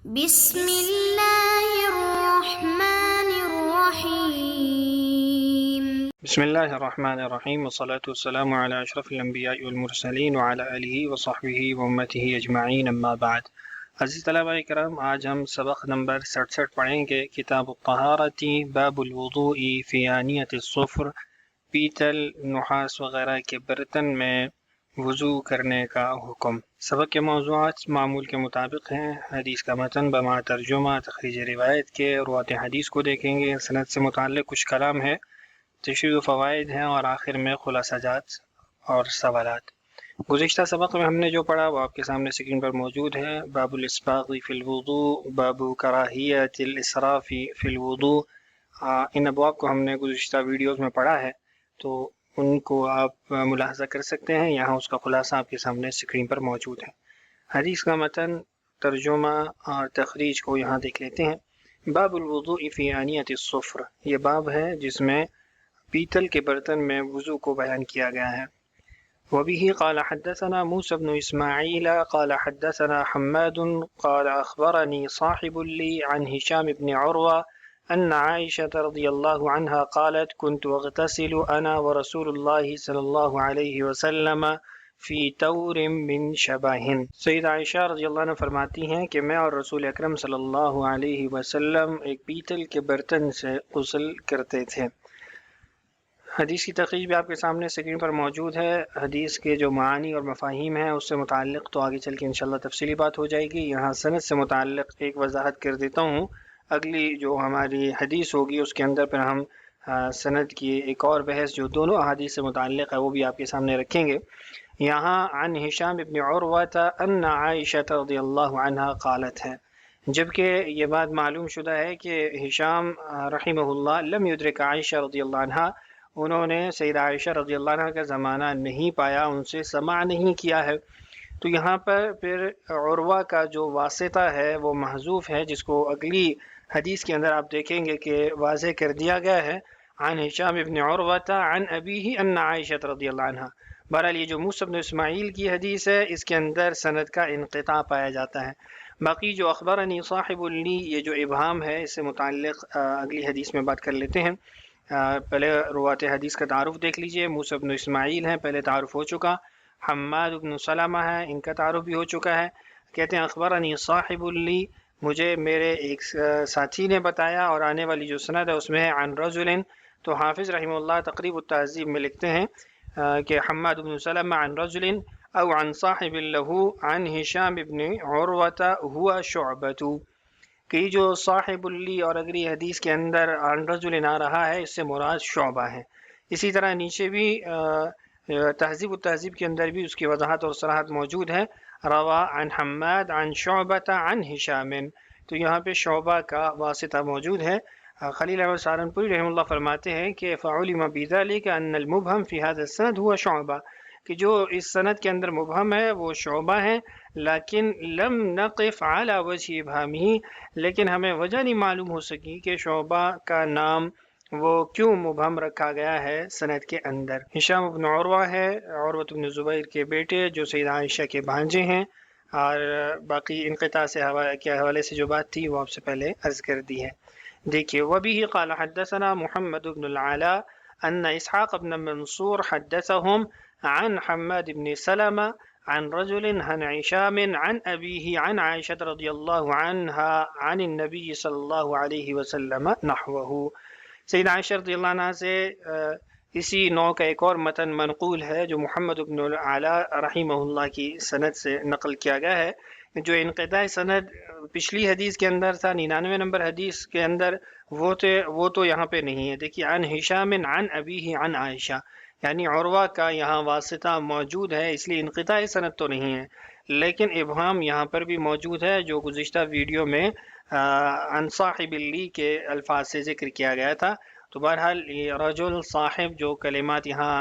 بسم اللہ الرحمن الرحیم۔ بسم اللہ الرحمن الرحیم والصلاة والسلام علی اشرف الانبیاء والمرسلین وعلی آلہ وصحبہ وامتہ اجمعین اما بعد۔ عزیز طلبہ کرام، آج ہم سبق نمبر 67 پڑھیں گے، کتاب الطہارۃ، باب الوضوء فی آنیۃ الصفر، پیتل، نحاس وغیرہ کے برتن میں وضو کرنے کا حکم۔ سبق کے موضوعات معمول کے مطابق ہیں: حدیث کا متن بما ترجمہ، تخریج روایت کے، روات حدیث کو دیکھیں گے، سند سے متعلق کچھ کلام ہے، تشریح و فوائد ہیں، اور آخر میں خلاصہ جات اور سوالات۔ گزشتہ سبق میں ہم نے جو پڑھا وہ آپ کے سامنے اسکرین پر موجود ہے۔ باب الاسباغ فی الوضوء، باب کراہیت الاسراف فی الوضوء۔ ان ابواب کو ہم نے گزشتہ ویڈیوز میں پڑھا ہے، تو ان کو آپ ملاحظہ کر سکتے ہیں، یہاں اس کا خلاصہ آپ کے سامنے اسکرین پر موجود ہے۔ حدیث کا متن، ترجمہ اور تخریج کو یہاں دیکھ لیتے ہیں۔ باب الوضوء فی آنیۃ الصفر، یہ باب ہے جس میں پیتل کے برتن میں وضو کو بیان کیا گیا ہے۔ وبه قال حدثنا موسى بن إسماعيل قال حدثنا حماد قال أخبرني صاحب لي عن هشام بن عروة أن عائشة رضي الله عنها قالت كنت أغتسل أنا ورسول الله صلى الله عليه وسلم في تور من شبه۔ سید عائشہ رضی اللہ عنہ فرماتی ہیں کہ میں اور رسول اکرم صلی اللہ علیہ وسلم ایک پیتل کے برتن سے غسل کرتے تھے۔ حدیث کی تخریج بھی آپ کے سامنے اسکرین پر موجود ہے۔ حدیث کے جو معانی اور مفاہیم ہیں اس سے متعلق تو آگے چل کے انشاءاللہ تفصیلی بات ہو جائے گی۔ یہاں سند سے متعلق ایک وضاحت کر دیتا ہوں، اگلی جو ہماری حدیث ہوگی اس کے اندر پھر ہم سند کی ایک اور بحث جو دونوں احادیث سے متعلق ہے وہ بھی آپ کے سامنے رکھیں گے۔ یہاں عن ہشام ابن عروہ ان عائشہ رضی اللہ عنہا قالت ہے، جبکہ یہ بات معلوم شدہ ہے کہ ہشام رحمہ اللہ لم یدرک عائشہ رضی اللہ عنہا، انہوں نے سیدہ عائشہ رضی اللہ عنہ کا زمانہ نہیں پایا، ان سے سماع نہیں کیا ہے۔ تو یہاں پر پھر عروہ کا جو واسطہ ہے وہ محذوف ہے، جس کو اگلی حدیث کے اندر آپ دیکھیں گے کہ واضح کر دیا گیا ہے، عن ہشام ابن عروہ عن ابیہ ان عائشہ رضی اللہ عنہ۔ بہرحال یہ جو موسیٰ بن اسماعیل کی حدیث ہے اس کے اندر سند کا انقطاع پایا جاتا ہے۔ باقی جو اخبرنی صاحب لی، یہ جو ابہام ہے اس سے متعلق اگلی حدیث میں بات کر لیتے ہیں۔ پہلے روات حدیث کا تعارف دیکھ لیجئے۔ موسیٰ بن اسماعیل ہیں، پہلے تعارف ہو چکا۔ حماد بن سلمہ ہے، ان کا تعارف بھی ہو چکا ہے۔ کہتے ہیں اخبرنی صاحب لی، مجھے میرے ایک ساتھی نے بتایا، اور آنے والی جو سند ہے اس میں ہے عن رجل، تو حافظ رحمہ اللہ تقریب التہذیب میں لکھتے ہیں کہ حماد بن سلمہ عن رجل او عن صاحب له عن ہشام بن عروہ هو شعبۃ، کہ یہ جو صاحب اللی اور اگلی حدیث کے اندر عن رجل آ رہا ہے اس سے مراد شعبہ ہے۔ اسی طرح نیچے بھی تہذیب التہذیب کے اندر بھی اس کی وضاحت اور صراحت موجود ہے، روا عن حماد عن شعبۃ عن ہشام، تو یہاں پہ شعبہ کا واسطہ موجود ہے۔ خلیل احمد سہارنپوری رحمہ اللہ فرماتے ہیں کہ فعلم بذلك ان المبهم في هذا السند هو شعبہ، کہ جو اس سند کے اندر مبہم ہے وہ شعبہ ہے، لیکن لم نقف على وجه ابہامہ، لیکن ہمیں وجہ نہیں معلوم ہو سکی کہ شعبہ کا نام وہ کیوں مبہم رکھا گیا ہے سند کے اندر۔ ہشام بن عروہ ہے، عروہ بن زبیر کے بیٹے جو سیدہ عائشہ کے بھانجے ہیں، اور باقی انقطاع کے حوالے سے جو بات تھی وہ آپ سے پہلے عرض کر دی ہے۔ دیکھیے وبه قال حدثنا محمد بن العلاء ان اسحاق بن منصور حدثهم عن حماد بن سلمہ عن رجل عن هشام عن أبيه عن عائشة رضی اللہ عنها عن النبي صلی اللہ علیہ وسلم نحوه۔ سیدہ عائشہ رضی اللہ عنہ سے اسی نوع کا ایک اور متن منقول ہے جو محمد بن العلاء رحمہ اللہ کی سند سے نقل کیا گیا ہے۔ جو انقطاع سند پچھلی حدیث کے اندر تھا 99 نمبر حدیث کے اندر، وہ تو یہاں پہ نہیں ہے۔ دیکھیے عن ہشام عن ابیہ عن عائشہ، یعنی عروہ کا یہاں واسطہ موجود ہے، اس لیے انقطاع سند تو نہیں ہے، لیکن ابہام یہاں پر بھی موجود ہے جو گزشتہ ویڈیو میں عن صاحب لی کے الفاظ سے ذکر کیا گیا تھا۔ تو بہرحال یہ رجل صاحب جو کلمات یہاں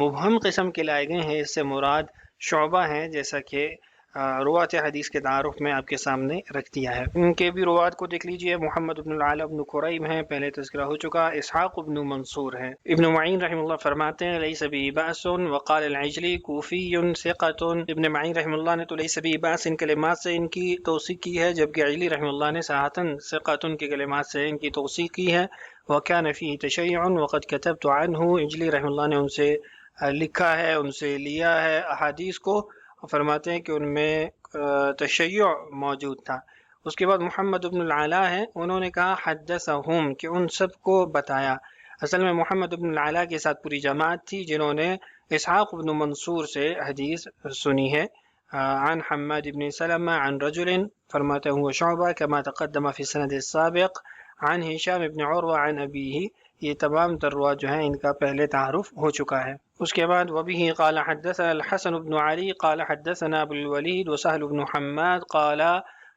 مبہم قسم کے لائے گئے ہیں اس سے مراد شعبہ ہیں، جیسا کہ روات حدیث کے تعارف میں آپ کے سامنے رکھ دیا ہے۔ ان کے بھی روات کو دیکھ لیجئے۔ محمد بن العلا بن قریب ہیں، پہلے تذکرہ ہو چکا۔ اسحاق بن منصور ہیں۔ ابن معین رحمہ اللہ فرماتے ہیں لیس بی بأس وقال العجلی کوفی ثقۃ۔ ابن معین رحمہ اللہ نے تو لیس بی بأس ان کلمات سے ان کی توثیق کی ہے، جبکہ عجلی رحمہ اللہ نے صراحتاً ثقۃ کے کلمات سے ان کی توثیق کی ہے۔ وكان فيه تشيع وقد كتبت عنه، عجلی رحمہ اللہ نے ان سے لکھا ہے، ان سے لیا ہے احادیث کو۔ فرماتے ہیں کہ ان میں تشیع موجود تھا۔ اس کے بعد محمد بن العلا ہے، انہوں نے کہا حدثہم، کہ ان سب کو بتایا۔ اصل میں محمد بن العلا کے ساتھ پوری جماعت تھی جنہوں نے اسحاق بن منصور سے حدیث سنی ہے۔ عن حماد بن سلمہ عن رجل، فرماتے ہیں شعبہ كما تقدم في السند السابق، عن ہشام بن عروہ عن ابیہ۔ یہ تمام تروات جو ہیں ان کا پہلے تعارف ہو چکا ہے۔ اس کے بعد وبه قال حدثنا الحسن بن علي قال حدثنا ابو الوليد وسهل بن حماد قال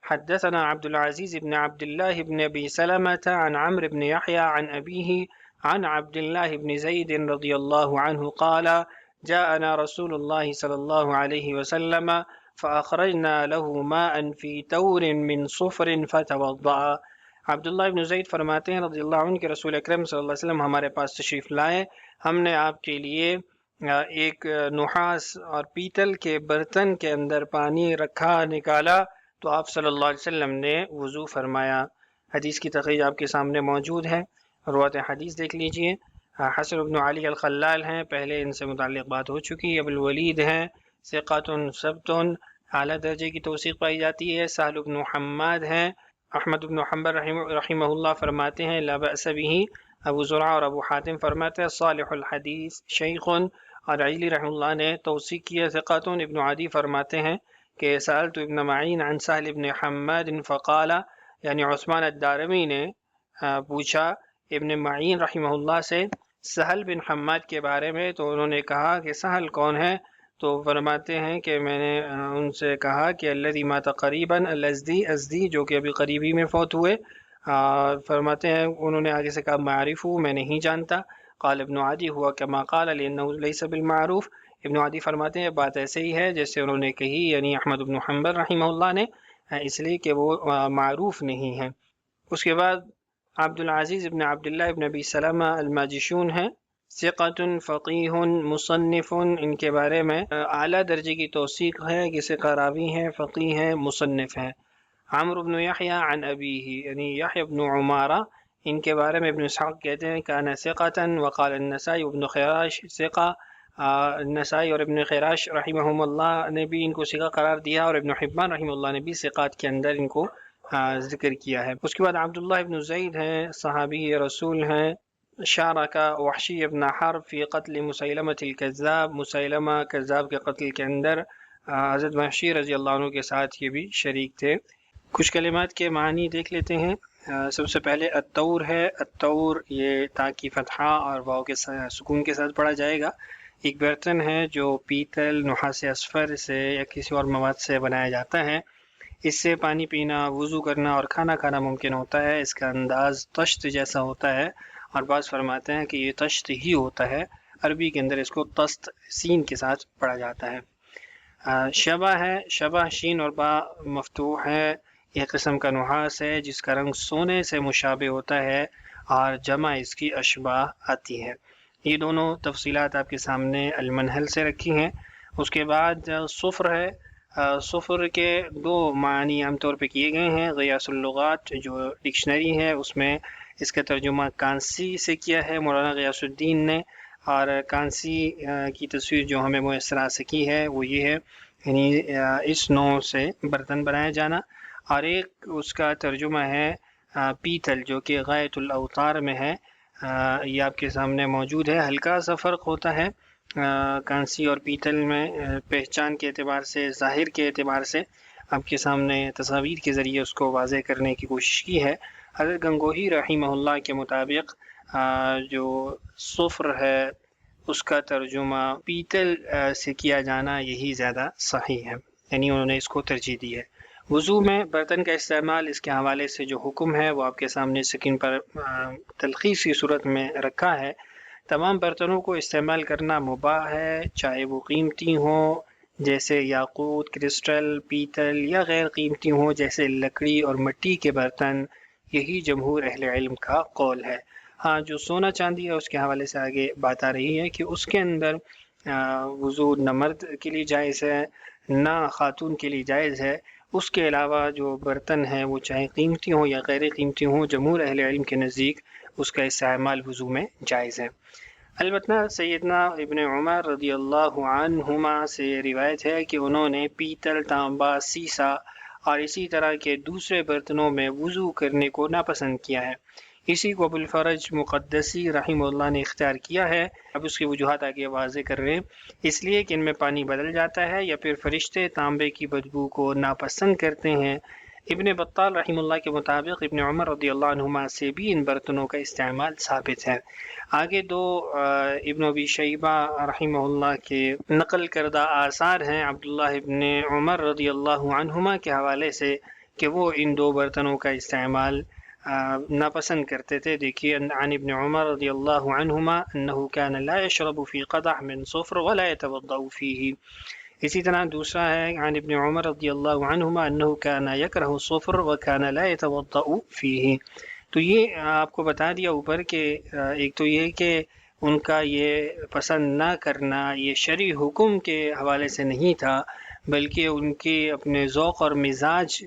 حدثنا عبد العزيز بن عبد الله بن ابي سلمة عن عمرو بن يحيى عن ابيه عن عبد الله بن زيد رضي الله عنه قال جاءنا رسول الله صلى الله عليه وسلم فأخرجنا له ماء في تور من صفر فتوضأ۔ عبداللہ ابن زید فرماتے ہیں رضی اللہ عنہ کہ رسول اکرم صلی اللہ علیہ وسلم ہمارے پاس تشریف لائے، ہم نے آپ کے لیے ایک نحاس اور پیتل کے برتن کے اندر پانی رکھا، نکالا تو آپ صلی اللہ علیہ وسلم نے وضو فرمایا۔ حدیث کی تخریج آپ کے سامنے موجود ہے، روایت حدیث دیکھ لیجئے۔ حسن بن علی الخلال ہیں، پہلے ان سے متعلق بات ہو چکی۔ ابو الولید ہیں، ثقۃ ثبت، اعلیٰ درجے کی توثیق پائی جاتی ہے۔ سہل بن حماد ہیں، احمد بن حنبل رحمہ اللہ فرماتے ہیں لا بأس به۔ ابو زرع اور ابو حاتم فرماتے ہیں صالح الحدیث شیخ، اور عجلی رحمہ اللہ نے توثیق کیا ثقۃ۔ ابن عدی فرماتے ہیں کہ سألت ابن معین عن سہل بن حماد فقال، یعنی عثمان الدارمی نے پوچھا ابن معین رحمہ اللہ سے سہل بن حماد کے بارے میں، تو انہوں نے کہا کہ سہل کون ہے؟ تو فرماتے ہیں کہ میں نے ان سے کہا کہ الذی مات قریبا الازدی، جو کہ ابھی قریبی میں فوت ہوئے۔ فرماتے ہیں انہوں نے آگے سے کہا معرف میں نہیں جانتا۔ قال ابن عدی ہوا کما قال لانه ليس بالمعروف۔ ابن عدی فرماتے ہیں بات ایسے ہی ہے جیسے انہوں نے کہی، یعنی احمد بن حنبل رحمہ اللہ نے، اس لیے کہ وہ معروف نہیں ہے۔ اس کے بعد عبد العزیز ابن عبداللہ ابن ابی سلمہ الماجشون ہیں، ثقۃ فقیہ مصنف، ان کے بارے میں اعلیٰ درجے کی توثیق ہے کہ ثقہ راوی ہیں، فقیہ ہیں، مصنف ہیں۔ عمرو بن یحییٰ عن ابیہ، یعنی یحییٰ بن عمارہ، ان کے بارے میں ابن اسحاق کہتے ہیں کان ثقۃ، وقال النسائی ابن خراش ثقہ۔ نسائی اور ابن خراش رحمہم اللہ نے بھی ان کو ثقہ قرار دیا، اور ابن حبان رحمہ اللہ نے بھی ثقات کے اندر ان کو ذکر کیا ہے۔ اس کے بعد عبداللہ ابن زید ہیں، صحابی رسول ہیں، شارک وحشی ابن حرب فی قتل مسیلمہ الکذاب، مسیلمہ کذاب کے قتل کے اندر حضرت وحشی رضی اللہ عنہ کے ساتھ یہ بھی شریک تھے۔ کچھ کلمات کے معنی دیکھ لیتے ہیں۔ سب سے پہلے الطور ہے، الطور یہ تا کی فتحہ اور واو کے سکون کے ساتھ پڑھا جائے گا۔ ایک برتن ہے جو پیتل، نحاس اصفر سے یا کسی اور مواد سے بنایا جاتا ہے، اس سے پانی پینا، وضو کرنا اور کھانا کھانا ممکن ہوتا ہے۔ اس کا انداز طشت جیسا ہوتا ہے، اور بعض فرماتے ہیں کہ یہ طشت ہی ہوتا ہے، عربی کے اندر اس کو طست سین کے ساتھ پڑھا جاتا ہے۔ شبہ ہے، شبہ شین اور با مفتوح ہے، ایک قسم کا نحاس ہے جس کا رنگ سونے سے مشابہ ہوتا ہے اور جمع اس کی اشباہ آتی ہے۔ یہ دونوں تفصیلات آپ کے سامنے المنہل سے رکھی ہیں۔ اس کے بعد صفر ہے، صفر کے دو معنی عام طور پہ کیے گئے ہیں۔ غیاث اللغات جو ڈکشنری ہے اس میں اس کا ترجمہ کانسی سے کیا ہے مولانا غیاث الدین نے، اور کانسی کی تصویر جو ہمیں میسر آ سکی ہے وہ یہ ہے، یعنی اس نوع سے برتن بنایا جانا۔ اور ایک اس کا ترجمہ ہے پیتل، جو کہ غایت الاوتار میں ہے، یہ آپ کے سامنے موجود ہے۔ ہلکا سا فرق ہوتا ہے کانسی اور پیتل میں پہچان کے اعتبار سے، ظاہر کے اعتبار سے آپ کے سامنے تصاویر کے ذریعے اس کو واضح کرنے کی کوشش کی ہے۔ حضرت گنگوہی رحمہ اللہ کے مطابق جو صفر ہے اس کا ترجمہ پیتل سے کیا جانا یہی زیادہ صحیح ہے، یعنی انہوں نے اس کو ترجیح دی ہے۔ وضو میں برتن کا استعمال، اس کے حوالے سے جو حکم ہے وہ آپ کے سامنے سکرین پر تلخیص کی صورت میں رکھا ہے۔ تمام برتنوں کو استعمال کرنا مباح ہے، چاہے وہ قیمتی ہوں جیسے یاقوت، کرسٹل، پیتل یا غیر قیمتی ہوں جیسے لکڑی اور مٹی کے برتن، یہی جمہور اہل علم کا قول ہے۔ ہاں، جو سونا چاندی ہے اس کے حوالے سے آگے بات آ رہی ہے کہ اس کے اندر وضو نہ مرد کے لیے جائز ہے نہ خاتون کے لیے جائز ہے۔ اس کے علاوہ جو برتن ہیں وہ چاہے قیمتی ہوں یا غیر قیمتی ہوں، جمہور اہل علم کے نزدیک اس کا استعمال وضو میں جائز ہے۔ البتہ سیدنا ابن عمر رضی اللہ عنہما سے روایت ہے کہ انہوں نے پیتل، تانبا، سیسا اور اسی طرح کے دوسرے برتنوں میں وضو کرنے کو ناپسند کیا ہے۔ اسی کو ابوالفرج مقدسی رحمہ اللہ نے اختیار کیا ہے۔ اب اس کی وجوہات آگے واضح کر رہے ہیں۔ اس لیے کہ ان میں پانی بدل جاتا ہے یا پھر فرشتے تانبے کی بدبو کو ناپسند کرتے ہیں۔ ابن بطال رحمہ اللہ کے مطابق ابن عمر رضی اللہ عنہما سے بھی ان برتنوں کا استعمال ثابت ہے۔ آگے دو ابن ابی شیبہ رحمہ اللہ کے نقل کردہ آثار ہیں عبداللہ ابن عمر رضی اللہ عنہما کے حوالے سے کہ وہ ان دو برتنوں کا استعمال ناپسند کرتے تھے۔ دیکھیے، عن ابن عمر رضی اللہ عنہما انه كان لا يشرب في قدح من صفر ولا يتوضأ فيه۔ اسی طرح دوسرا ہے عن ابن عمر رضی اللہ عنہما انه كان يكره الصفر وكان لا يتوضأ فيه۔ تو یہ آپ کو بتا دیا اوپر کہ ایک تو یہ کہ ان کا یہ پسند نہ کرنا یہ شرعی حکم کے حوالے سے نہیں تھا، بلکہ ان کے اپنے ذوق اور مزاج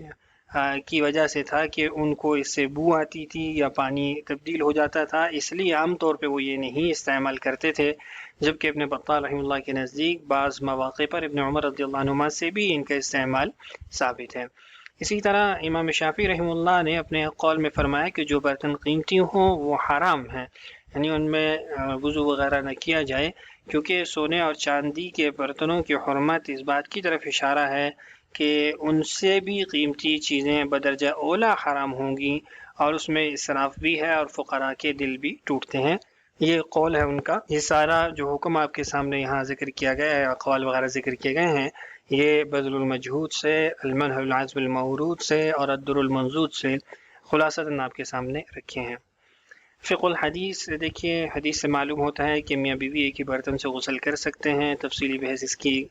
کی وجہ سے تھا کہ ان کو اس سے بو آتی تھی یا پانی تبدیل ہو جاتا تھا، اس لیے عام طور پہ وہ یہ نہیں استعمال کرتے تھے۔ جبکہ ابن بطال رحمہ اللہ کے نزدیک بعض مواقع پر ابن عمر رضی اللہ عنہما سے بھی ان کا استعمال ثابت ہے۔ اسی طرح امام شافعی رحمہ اللہ نے اپنے قول میں فرمایا کہ جو برتن قیمتی ہوں وہ حرام ہیں، یعنی ان میں وضو وغیرہ نہ کیا جائے، کیونکہ سونے اور چاندی کے برتنوں کی حرمت اس بات کی طرف اشارہ ہے کہ ان سے بھی قیمتی چیزیں بدرجہ اولا حرام ہوں گی، اور اس میں اسراف بھی ہے اور فقراء کے دل بھی ٹوٹتے ہیں۔ یہ قول ہے ان کا۔ یہ سارا جو حکم آپ کے سامنے یہاں ذکر کیا گیا ہے، اقوال وغیرہ ذکر کیے گئے ہیں، یہ بذل المجہود سے، المنح العذب المورود سے اور الدر المنضود سے خلاصتاً آپ کے سامنے رکھے ہیں۔ فقہ الحدیث دیکھیے، حدیث سے معلوم ہوتا ہے کہ میاں بیوی ایک ہی برتن سے غسل کر سکتے ہیں۔ تفصیلی بحث اس کی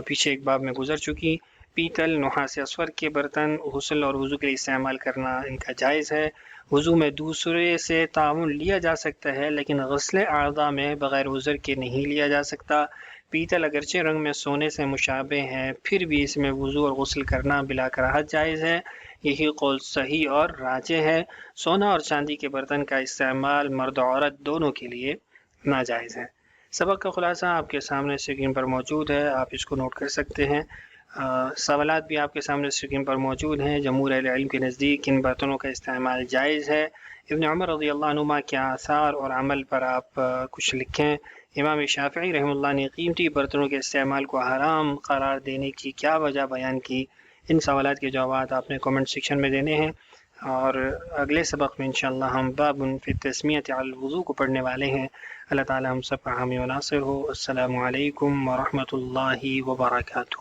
پیچھے ایک باب میں گزر چکی۔ پیتل، نحاس اصفر کے برتن غسل اور وضو کے لیے استعمال کرنا ان کا جائز ہے۔ وضو میں دوسرے سے تعاون لیا جا سکتا ہے، لیکن غسل اعضاء میں بغیر عذر کے نہیں لیا جا سکتا۔ پیتل اگرچہ رنگ میں سونے سے مشابہ ہے، پھر بھی اس میں وضو اور غسل کرنا بلا کراہت جائز ہے۔ یہی قول صحیح اور راجح ہے۔ سونا اور چاندی کے برتن کا استعمال مرد و عورت دونوں کے لیے ناجائز ہے۔ سبق کا خلاصہ آپ کے سامنے اسکرین پر موجود ہے، آپ اس کو نوٹ کر سکتے ہیں۔ سوالات بھی آپ کے سامنے اسکرین پر موجود ہیں۔ جمہور اہل علم کے نزدیک ان برتنوں کا استعمال جائز ہے۔ ابن عمر رضی اللہ عنہما کے آثار اور عمل پر آپ کچھ لکھیں۔ امام شافعی رحمہ اللہ نے قیمتی برتنوں کے استعمال کو حرام قرار دینے کی کیا وجہ بیان کی؟ ان سوالات کے جوابات آپ نے کامنٹ سیکشن میں دینے ہیں، اور اگلے سبق میں انشاءاللہ ہم باب فی التسمیۃ علی الوضوء کو پڑھنے والے ہیں۔ اللہ تعالی ہم سب کا حامی و ناصر ہو۔ السلام علیکم ورحمۃ اللہ وبرکاتہ۔